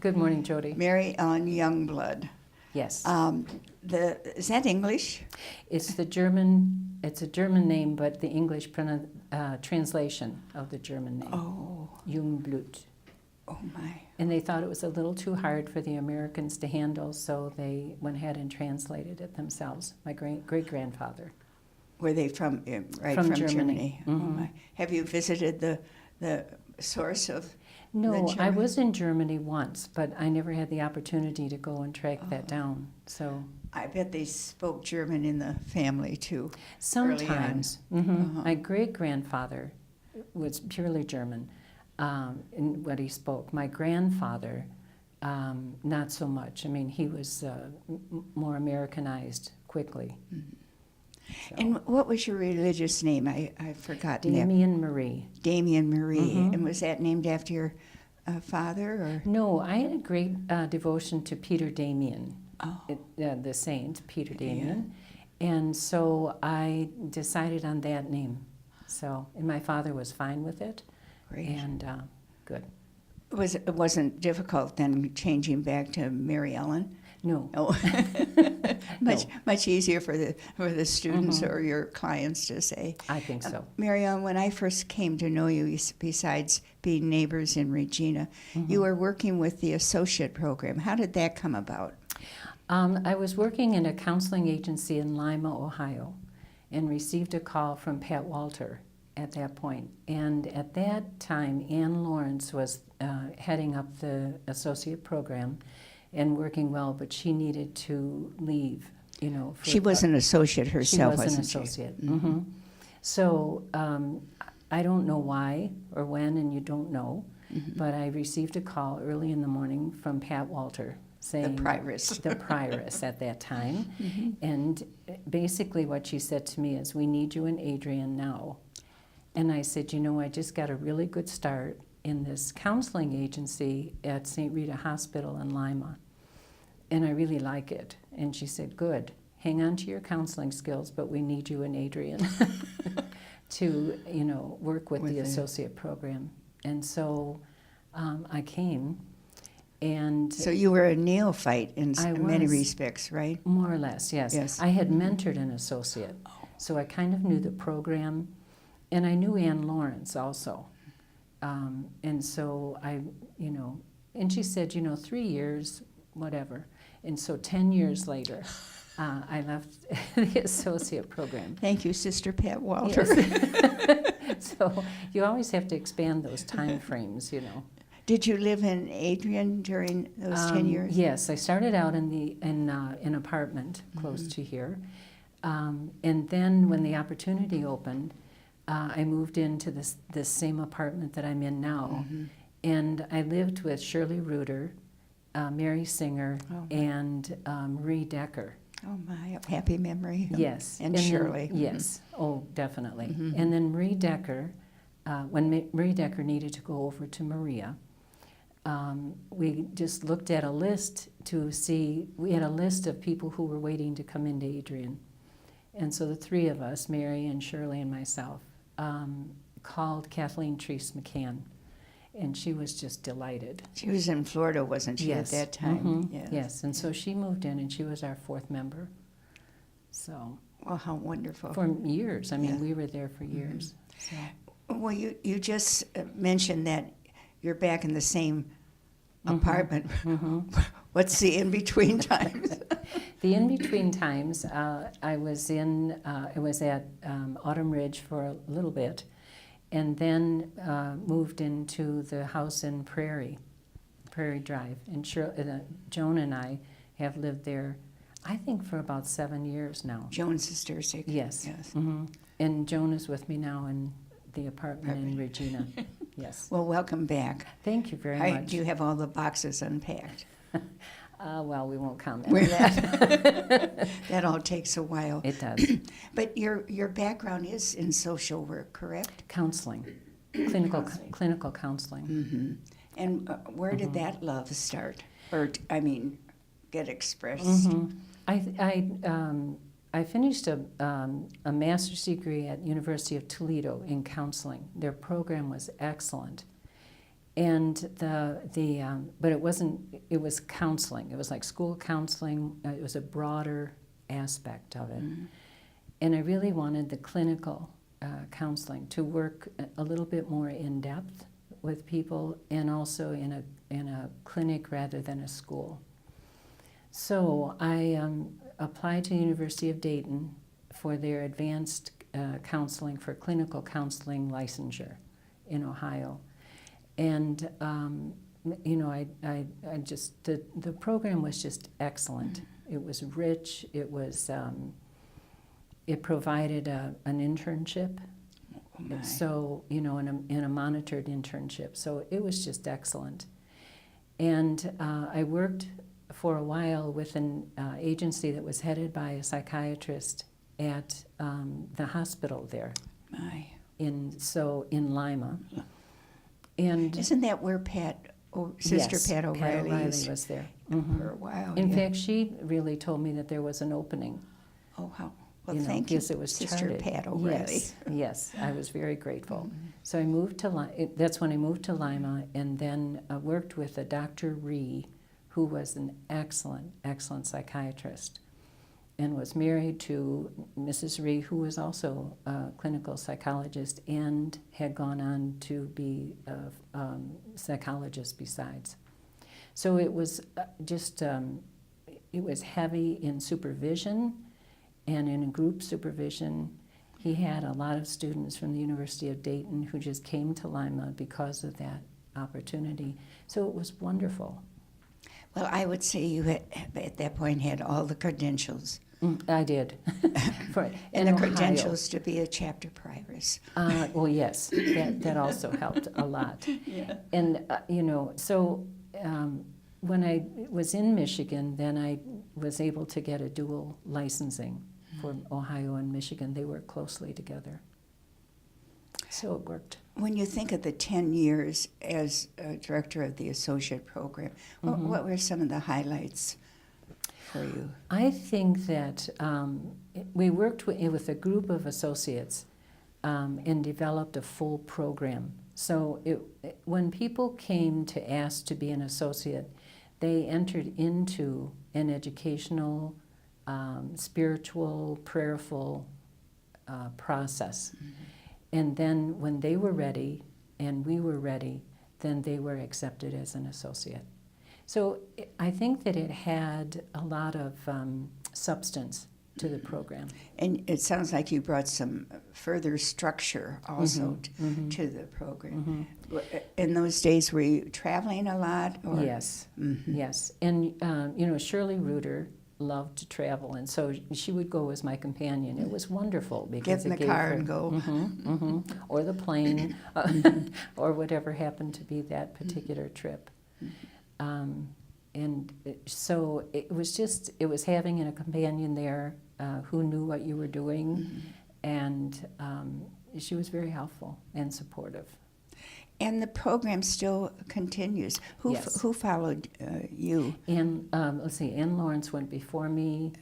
Good morning, Jody. Mary Ellen Youngblood. Yes. Is that English? It's the German, it's a German name, but the English translation of the German name. Oh. Youngblood. Oh, my. And they thought it was a little too hard for the Americans to handle, so they went ahead and translated it themselves. My great-grandfather. Were they from, right From from Germany. Oh, Mhm. my. Have you visited the source of No, the I German? was in Germany once, but I never had the opportunity to go and track that Oh. down. So I bet they spoke German in the family, too. sometimes. Uh-huh. My great-grandfather was purely German in what he spoke. My grandfather, not so much. I mean, he was more Americanized quickly. Mhm. So. And what was your religious name? I've forgotten that. Damien Marie. Damien Marie. Mhm. And was that named after your father? Or? No, I had a great devotion to Peter Damien, Oh. the saint, Peter Damien. And so I decided on that name. So, and my father was fine with it. Great. And good. It wasn't difficult then changing back to Mary Ellen? No. Oh. much No. much easier for the students Mhm. or your clients to say. I think so. Mary Ellen, when I first came to know you, besides being neighbors in Regina, you were working with the associate program. How did that come about? I was working in a counseling agency in Lima, Ohio, and received a call from Pat Walter at that point. And at that time, Ann Lawrence was heading up the associate program and working well, but she needed to leave, you know. She was an associate herself, she was an wasn't she? associate. Mm-hmm. So I don't know why or when, and you don't know, but I received a call early in the morning from Pat Walter saying... The prioress. The prioress at that time. And basically what she said to me is, we need you and Adrian now. And I said, you know, I just got a really good start in this counseling agency at St. Rita Hospital in Lima, and I really like it. And she said, good, hang on to your counseling skills, but we need you and Adrian to, you know, work with the associate program. And so I came, and... So you were a neophyte in many was. respects, right? More or less, yes. Yes. I had mentored an associate, so I kind of knew the program, and I knew Ann Lawrence also. And so I, you know, and she said, you know, 3 years, whatever. And so 10 years later, I left the associate program. Thank you, Sister Pat Walter. Yes. So you always have to expand those time frames, you know. Did you live in Adrian during those 10 years? Yes, I started out in an apartment close to here. And then when the opportunity opened, I moved into this same apartment that I'm in now, and I lived with Shirley Reuter, Mary Singer, and Marie Decker. Oh, my happy memory. Yes. And Shirley. Then, yes, oh, definitely. And then Marie Decker, when Marie Decker needed to go over to Maria, we just looked at a list to see, we had a list of people who were waiting to come into Adrian. And so the three of us, Mary and Shirley and myself, called Kathleen Treese McCann, and she was just delighted. She was in Florida, wasn't she, Yes. at that time? Yes, and so she moved in, and she was our fourth member. So Well, how wonderful. for years, I mean, Yeah. we were there for years. So. Well, you just mentioned that you're back in the same apartment. What's the in-between times? The in-between times, I was at Autumn Ridge for a little bit, and then moved into the house in Prairie Drive. And Joan and I have lived there, I think, for about 7 years now. Joan Sistersic. Yes. Yes. And Joan is with me now in the apartment in Regina. Yes. Well, welcome back. Thank you very much. Do you have all the boxes unpacked? Well, we won't comment on that. That all takes a while. It does. But your background is in social work, correct? Counseling, clinical counseling. And where did that love start? Or, I mean, get expressed? I finished a master's degree at University of Toledo in counseling. Their program was excellent. And but it wasn't, it was counseling. It was like school counseling. It was a broader aspect of it. And I really wanted the clinical counseling to work a little bit more in depth with people, and also in a clinic rather than a school. So I applied to the University of Dayton for their advanced counseling, for clinical counseling licensure in Ohio. And you know, I just, the program was just excellent. It was rich. It was it provided an internship. So, you know, in a monitored internship. So it was just excellent. And I worked for a while with an agency that was headed by a psychiatrist at the hospital there. In Lima. And isn't that where Sister yes, Pat O'Reilly was there for a while? In fact, she really told me that there was an opening. Oh, how. Well, you know, thank you, because it was Sister charted. Pat O'Reilly. Yes, yes, I was very grateful. So I moved to that's when I moved to Lima, and then worked with a Dr. Ree, who was an excellent, excellent psychiatrist, and was married to Mrs. Ree, who was also a clinical psychologist and had gone on to be a psychologist besides. So it was just, it was heavy in supervision and in group supervision. He had a lot of students from the University of Dayton who just came to Lima because of that opportunity. So it was wonderful. Well, I would say you had, at that point, had all the credentials. I did. And the credentials to be a chapter prioress. Well, yes, that also helped a lot. Yeah. And, you know, so when I was in Michigan, then I was able to get a dual licensing for Ohio and Michigan. They work closely together. So it worked. When you think of the 10 years as director of the associate program, what were some of the highlights for you? I think that we worked with a group of associates and developed a full program. So when people came to ask to be an associate, they entered into an educational, spiritual, prayerful process. And then when they were ready and we were ready, then they were accepted as an associate. So I think that it had a lot of substance to the program. And it sounds like you brought some further structure also to the program. In those days, were you traveling a lot? Or? Yes, yes. And, you know, Shirley Reuter loved to travel, and so she would go as my companion. It was wonderful because get in the car and go, or the plane, or whatever happened to be that particular trip. And so it was having a companion there who knew what you were doing, and she was very helpful and supportive. And the program still continues. Who Yes. who followed you? And let's see, Ann Lawrence went before me,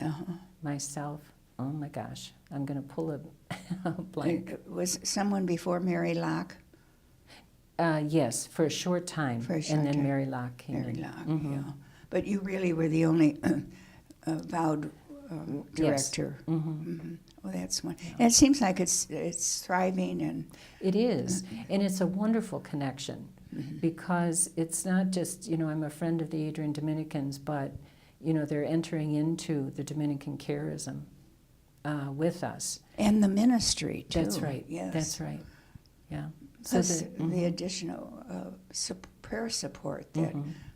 myself. Oh my gosh, I'm going to pull a blank. Was someone before Mary Locke? Yes, for a short time. For a short and then time. Mary Locke came Mary in. Locke, yeah. But you really were the only vowed director. Oh, that's one. Yeah. And it seems like it's thriving and. It is, and it's a wonderful connection because it's not just, you know, I'm a friend of the Adrian Dominicans, but, you know, they're entering into the Dominican charism with us. And the ministry, too. That's right. Yes. That's right. Yeah. Plus the additional prayer support that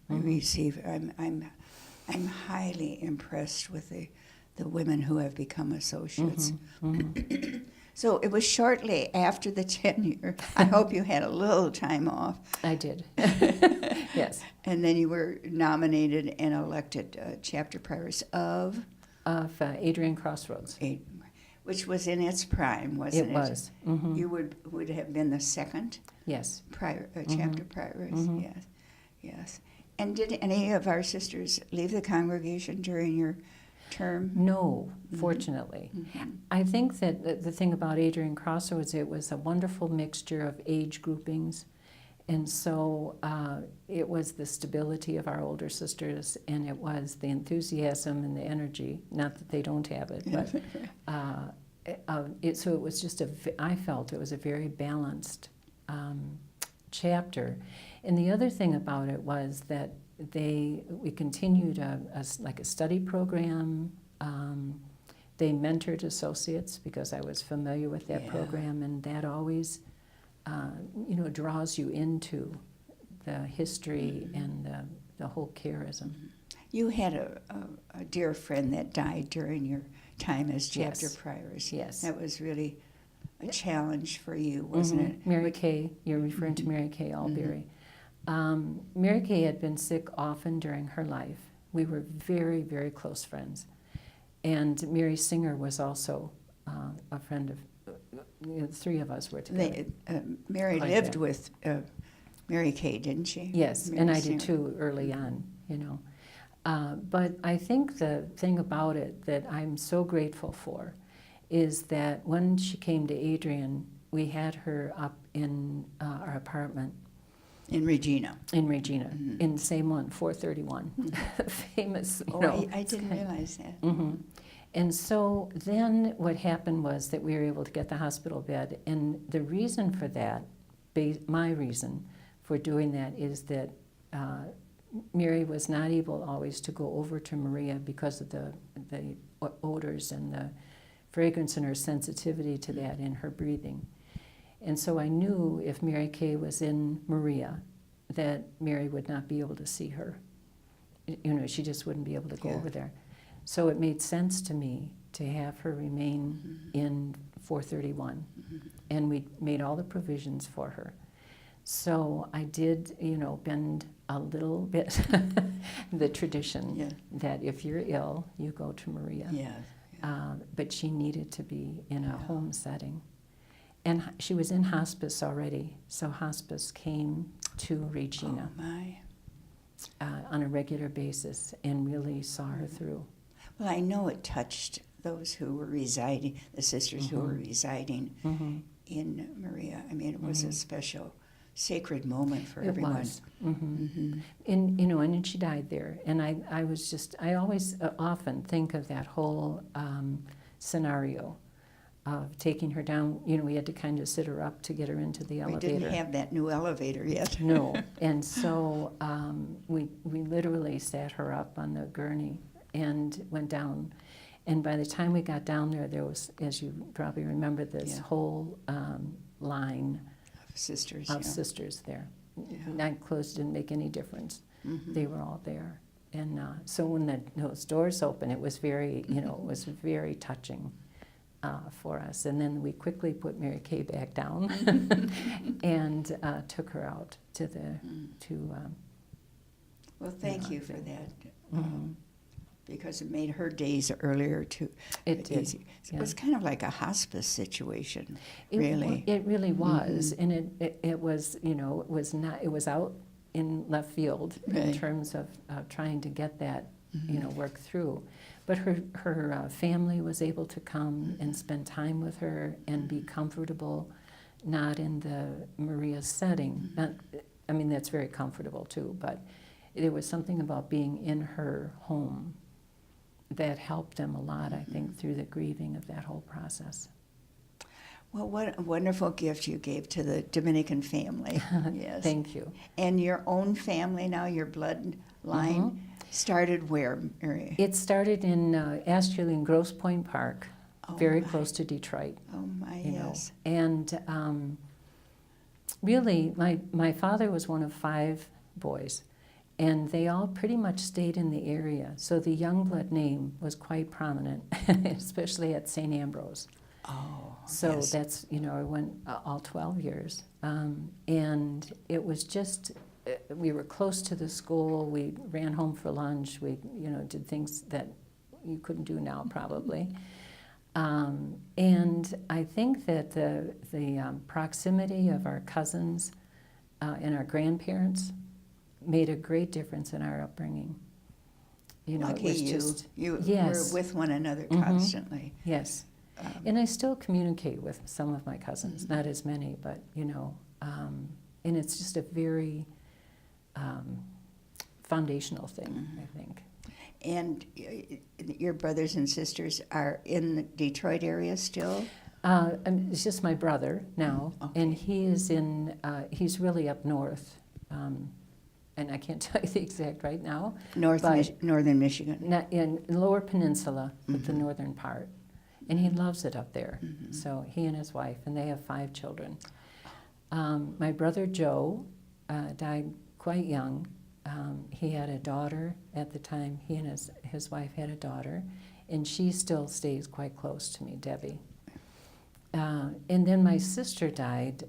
we receive. I'm highly impressed with the women who have become associates. So it was shortly after the tenure. I hope you had a little time off. I did. Yes. And then you were nominated and elected chapter prioress of Adrian Crossroads. Which was in its prime, wasn't it? It was. You would have been the second Yes. chapter prioress. Yes, yes. And did any of our sisters leave the congregation during your term? No, fortunately. I think that the thing about Adrian Crossroads, it was a wonderful mixture of age groupings, And so it was the stability of our older sisters, and it was the enthusiasm and the energy, not that they don't have it, but so it was just I felt it was a very balanced chapter. And the other thing about it was that we continued like a study program. They mentored associates because I was familiar with that program, and that always draws you into the history and the whole charism. You had a dear friend that died during your time as chapter prioress. Yes. That was really a challenge for you, wasn't it? Mary Kay, you're referring to Mary Kay Alberry. Mary Kay had been sick often during her life. We were very, very close friends. And Mary Singer was also a friend of, the three of us were together. Mary lived with Mary Kay, didn't she? Yes, Mary and I Singer. did too early on, But I think the thing about it that I'm so grateful for is that when she came to Adrian, we had her up in our apartment. In Regina. In Regina, in the same one, 431, famous. I didn't realize that. And so then what happened was that we were able to get the hospital bed, and the reason for that, my reason for doing that, is that Mary was not able always to go over to Maria because of the odors and the fragrance and her sensitivity to that in her breathing. And so I knew if Mary Kay was in Maria, that Mary would not be able to see her. She just wouldn't be able to go over there. So it made sense to me to have her remain in 431, and we made all the provisions for her. So I did, bend a little bit the tradition that if you're ill, you go to Maria. But she needed to be in a home setting. And she was in hospice already, so hospice came to Regina on a regular basis and really saw her through. Well, I know it touched those who were residing, the sisters who were residing in Maria. I mean, it was a special, sacred moment for everyone. It was. And, and she died there. And I always often think of that whole scenario of taking her down. We had to kind of sit her up to get her into the elevator. We didn't have that new elevator yet. No. And so we literally sat her up on the gurney and went down. And by the time we got down there was, as you probably remember, this whole line of sisters there. Night closed didn't make any difference. They were all there. And so when those doors opened, it was very, it was very touching for us. And then we quickly put Mary Kay back down and took her out to well, thank you for that. Because it made her days earlier too. It did. Easy. It was kind of like a hospice situation, really. It really was, and it was, it was out in left field in terms of trying to get that, work through. But her family was able to come and spend time with her and be comfortable, not in the Maria setting. That's very comfortable too, but there was something about being in her home that helped them a lot, I think, through the grieving of that whole process. Well, what a wonderful gift you gave to the Dominican family. Yes. Thank you. And your own family now, your bloodline, started where, Mary? It started in actually in Grosse Pointe Park, very close to Detroit. Oh, my, yes. And really, my father was one of 5 boys. And they all pretty much stayed in the area. So the Youngblood name was quite prominent, especially at St. Ambrose. Oh, so that's, I went all 12 years. And it was just, we were close to the school. We ran home for lunch. We, did things that you couldn't do now probably. And I think that the proximity of our cousins and our grandparents made a great difference in our upbringing. Lucky it was just, you yes. were with one another constantly. Yes. And I still communicate with some of my cousins, not as many, but, and it's just a very foundational thing, I think. And your brothers and sisters are in the Detroit area still? It's just my brother now, and he is he's really up north, and I can't tell you the exact right now. Northern Michigan. Not in Lower Peninsula, but the northern part. And he loves it up there. So he and his wife, and they have 5 children. My brother Joe died quite young. He had a daughter at the time. He and his wife had a daughter, and she still stays quite close to me, Debbie. And then my sister died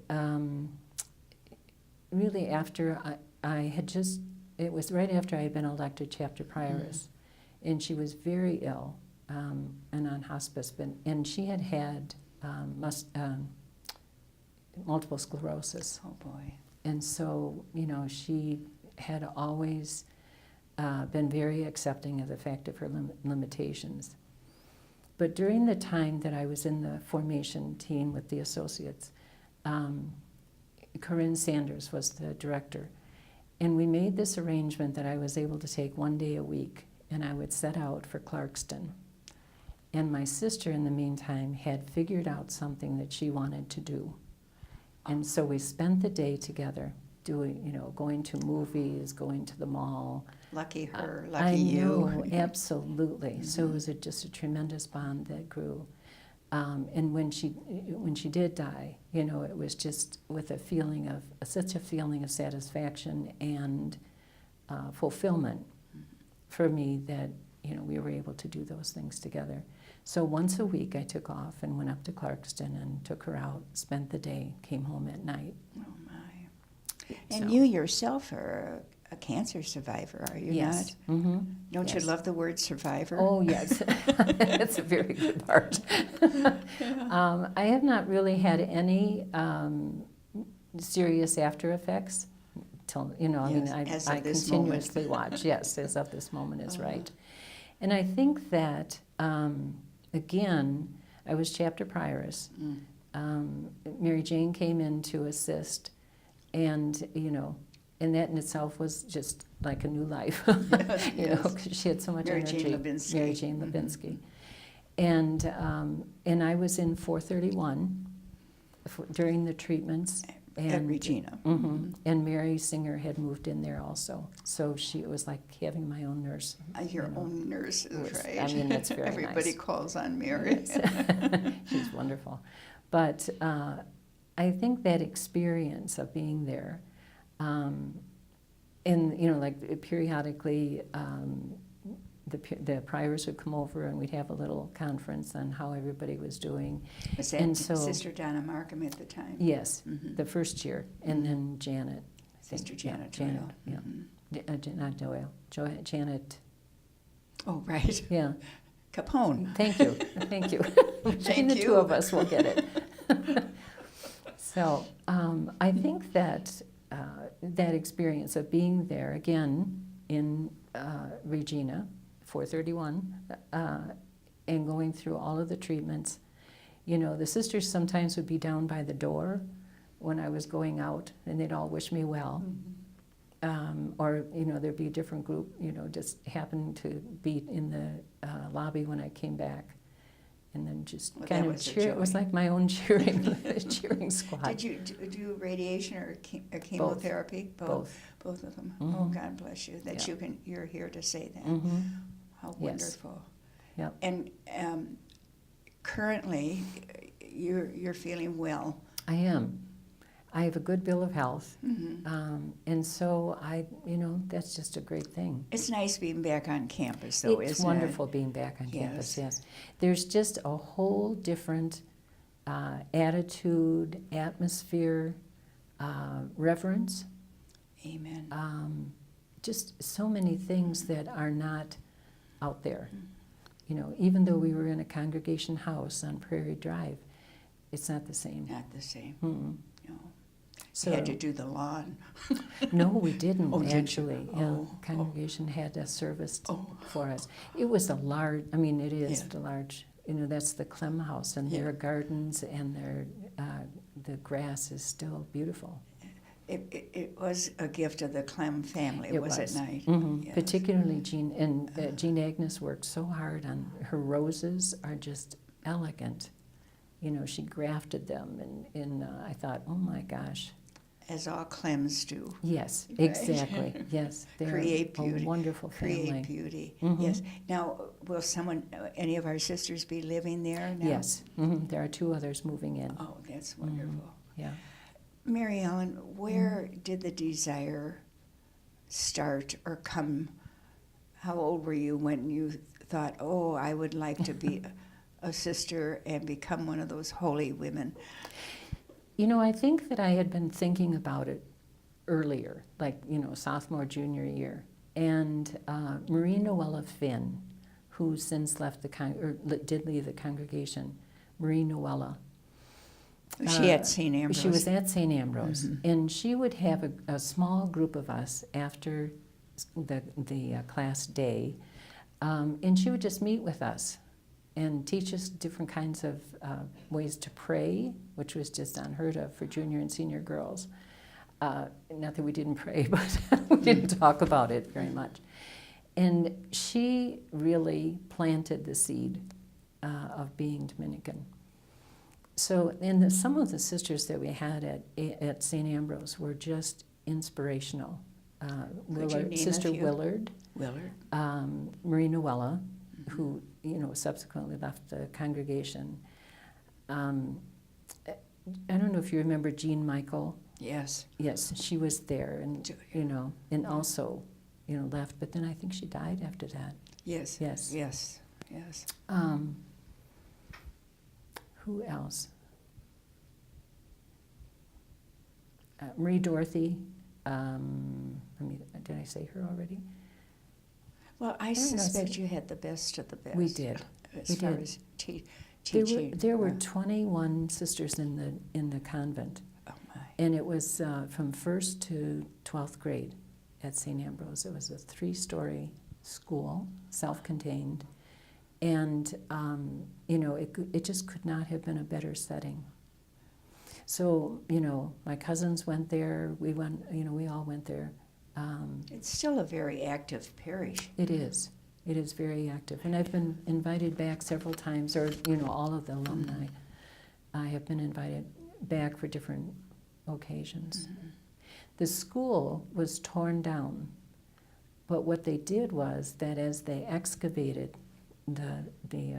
really after I had just, it was right after I had been elected chapter prioress, and she was very ill and on hospice, and she had multiple sclerosis. Oh boy. And so, she had always been very accepting of the fact of her limitations. But during the time that I was in the formation team with the associates, Corinne Sanders was the director. And we made this arrangement that I was able to take 1 day a week, and I would set out for Clarkston. And my sister, in the meantime, had figured out something that she wanted to do. And so we spent the day together doing, going to movies, going to the mall. Lucky her, lucky you. I know, absolutely. So it was just a tremendous bond that grew. And when she did die, it was just with such a feeling of satisfaction and fulfillment for me that, we were able to do those things together. So once a week I took off and went up to Clarkston and took her out, spent the day, came home at night. Oh my. And you yourself are a cancer survivor, are you yes. not? Mm-hmm. Don't yes. you love the word survivor? Oh, yes. That's a very good part. I have not really had any serious after effects till, I continuously watch. Yes, as of this moment is right. And I think that, again, I was chapter prioress. Mary Jane came in to assist, and, and that in itself was just like a new life, because she had so much energy. Mary Jane Lubinsky. And I was in 431 during the treatments. At Regina. And Mary Singer had moved in there also. So it was like having my own nurse. Your own nurse is right. I mean, that's very Everybody nice. calls on Mary. Yes. She's wonderful. But I think that experience of being there, and, like periodically, the priors would come over and we'd have a little conference on how everybody was doing. Was that Sister Donna Markham at the time? Yes, the first year, and then Janet. Sister Janet Doyle. Janet, not Doyle. Janet. Oh, right. Yeah. Capone. Thank you. Thank you. Between the two of us, we'll get it. So I think that that experience of being there again in Regina, 431, and going through all of the treatments. The sisters sometimes would be down by the door when I was going out, and they'd all wish me well. Or, there'd be a different group, just happened to be in the lobby when I came back. And then just kind of cheer. It was like my own cheering squad. Did you do radiation or chemotherapy? Both. Both of them. Oh, God bless you. That you're here to say that. How wonderful. Yes. And currently, you're feeling well. I am. I have a good bill of health, and so that's just a great thing. It's nice being back on campus, though, isn't it? It's wonderful being back on campus, yes. There's just a whole different attitude, atmosphere, reverence. Amen. Just so many things that are not out there. Even though we were in a congregation house on Prairie Drive, it's not the same. Not the same. No. So you had to do the lawn. No, we didn't actually. Congregation had a service for us. It was a large. It is the large. That's the Clem House, and their gardens and their the grass is still beautiful. It was a gift of the Clem family, It was was. at night? Yes. Particularly Jean, and Jean Agnes worked so hard on her roses are just elegant. You know, she grafted them, and I thought, oh my gosh. As all Clems do. Yes, Right. exactly. Yes, they're Create a beauty. wonderful family. Create beauty. Mhm. Yes. Now, will any of our sisters be living there now? Yes, there are 2 others moving in. Oh, that's wonderful. Yeah. Mary Ellen, where did the desire start or come? How old were you when you thought, oh, I would like to be a sister and become one of those holy women? You know, I think that I had been thinking about it earlier, like, you know, sophomore, junior year. And Marie Noella Finn, who since left did leave the congregation, Marie Noella. She at St. Ambrose. She was at St. Ambrose. And she would have a small group of us after the class day, and she would just meet with us and teach us different kinds of ways to pray, which was just unheard of for junior and senior girls. Not that we didn't pray, but we didn't talk about it very much. And she really planted the seed of being Dominican. So, and some of the sisters that we had at St. Ambrose were just inspirational. Sister Willard. Marie Noella, who, you know, subsequently left the congregation. I don't know if you remember Jean Michael. Yes. Yes, she was there, and you know, and also, you know, left. But then I think she died after that. Yes. Yes. Yes. Yes. Who else? Marie Dorothy. Did I say her already? Well, I suspect you had the best of the best. We did. As far as teaching. There were 21 sisters in the convent. Oh my. And it was from 1st to 12th grade at St. Ambrose. It was a 3-story school, self-contained. And, you know, it just could not have been a better setting. So, you know, my cousins went there. We all went there. It's still a very active parish. It is. It is very active. And I've been invited back several times, or, you know, all of the alumni. I have been invited back for different occasions. The school was torn down, but what they did was that as they excavated the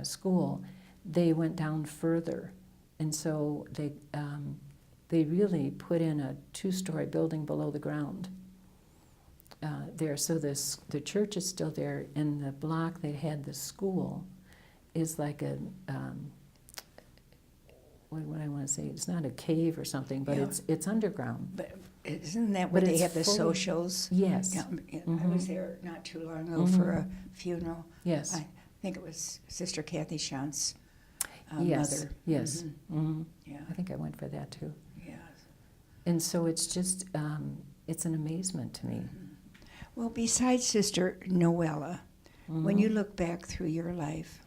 school, they went down further, and so they really put in a 2-story building below the ground there. So the church is still there, and the block that had the school is like a what I want to say, it's not a cave or something, but it's underground. But isn't that where they have the socials? Yes. Yeah, I was there not too long ago for a funeral. Yes. I think it was Sister Kathy Shant's Yes. mother. Yes. Yeah. I think I went for that too. Yes. And so it's just, it's an amazement to me. Well, besides Sister Noella, when you look back through your life,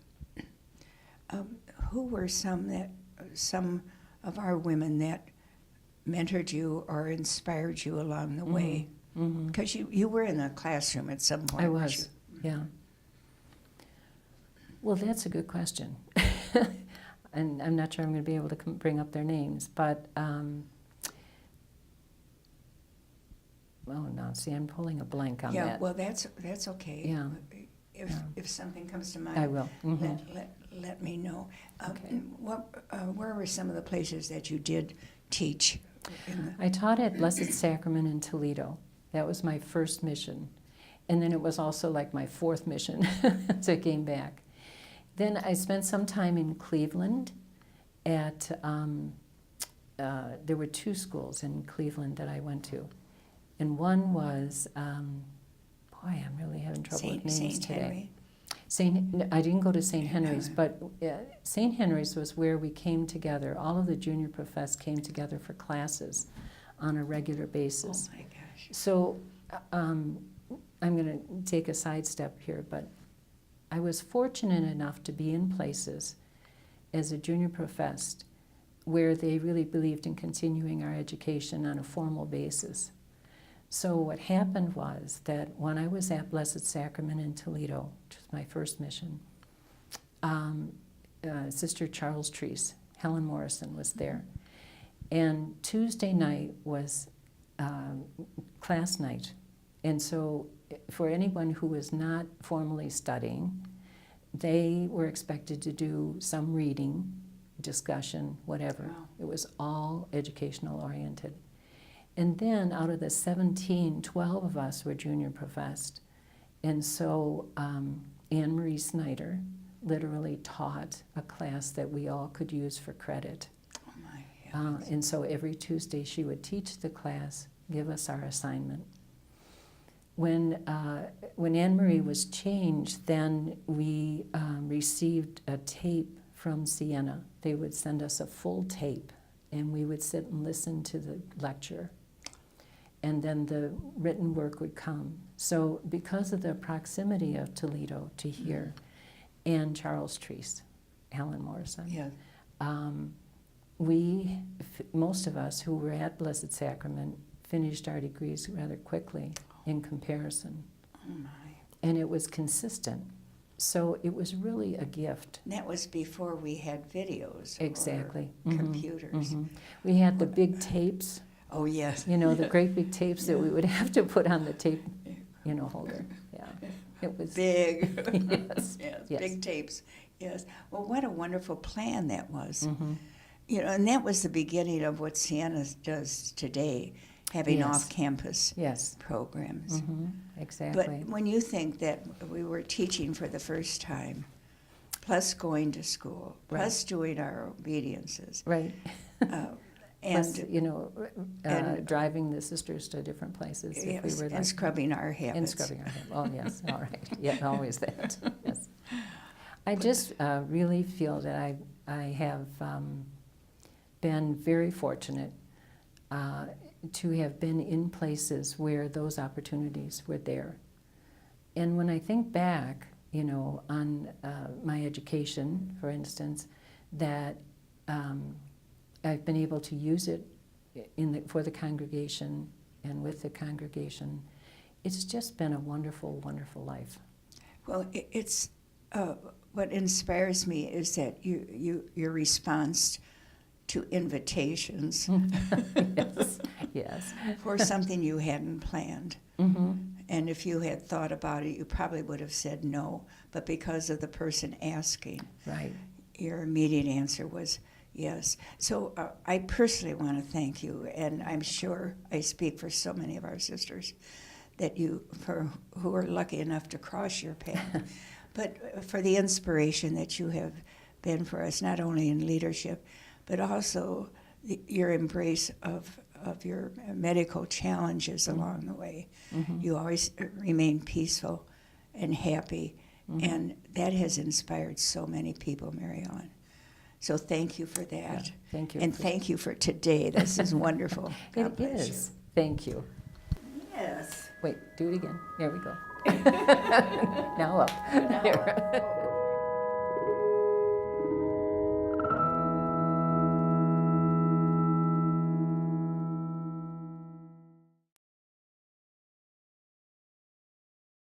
who were some of our women that mentored you or inspired you along the way? Because you were in the classroom at some point. I was, yeah. Well, that's a good question. And I'm not sure I'm going to be able to bring up their names, but, I'm pulling a blank on that. Yeah, well, that's okay. Yeah. If something comes to mind, I will. Let me know. Okay. Where were some of the places that you did teach? I taught at Blessed Sacrament in Toledo. That was my first mission. And then it was also like my 4th mission as I came back. Then I spent some time in Cleveland at, there were 2 schools in Cleveland that I went to. And one was, I'm really having trouble with names today. I didn't go to St. Henry's, but St. Henry's was where we came together. All of the junior profess came together for classes on a regular basis. Oh my gosh. So I'm going to take a sidestep here, but I was fortunate enough to be in places as a junior professed where they really believed in continuing our education on a formal basis. So what happened was that when I was at Blessed Sacrament in Toledo, which was my first mission, Sister Charles Treese, Helen Morrison was there. And Tuesday night was class night. And so for anyone who was not formally studying, they were expected to do some reading, discussion, whatever. Wow. It was all educational oriented. And then out of the 17, 12 of us were junior professed. And so Anne Marie Snyder literally taught a class that we all could use for credit. Oh my heavens. And so every Tuesday she would teach the class, give us our assignment. When Anne Marie was changed, then we received a tape from Siena. They would send us a full tape, and we would sit and listen to the lecture. And then the written work would come. So because of the proximity of Toledo to here, and Charles Treese, Helen Morrison, Yeah. most of us who were at Blessed Sacrament finished our degrees rather quickly in comparison. Oh my. And it was consistent. So it was really a gift. And that was before we had videos. Exactly. Or Mhm, computers. mhm. We had the big tapes, Oh yes. you know, the great big tapes that we would have to put on the tape, holder. Yeah. It was Big. Yes. Yes. Yes. Big tapes. Yes. Well, what a wonderful plan that was. Mhm. You know, and that was the beginning of what Siena does today, having Yes. off-campus Yes. programs. Mhm. Exactly. But when you think that we were teaching for the first time, plus going to school, plus doing our obediences, Right. and Plus, and- driving the sisters to different places if yes, we were and like, scrubbing our habits. and scrubbing our hair. Oh, yes, all right. Yeah, always that. Yes. I just really feel that I have been very fortunate to have been in places where those opportunities were there. And when I think back, on my education, for instance, that I've been able to use it for the congregation and with the congregation. It's just been a wonderful, wonderful life. Well, it's what inspires me is that your response to invitations Yes. for something you hadn't planned. Mm-hmm. And if you had thought about it, you probably would have said no. But because of the person asking, Right. your immediate answer was yes. So I personally want to thank you, and I'm sure I speak for so many of our sisters who are lucky enough to cross your path, but for the inspiration that you have been for us, not only in leadership, but also your embrace of your medical challenges along the way. Mm-hmm. You always remain peaceful and happy, and that has inspired so many people, Mary Ellen. So thank you for that. Yeah, thank you. And thank you for today. This is wonderful. God It bless is. Thank you. you. Yes. Wait, do it again. There we go. Now up. Now up.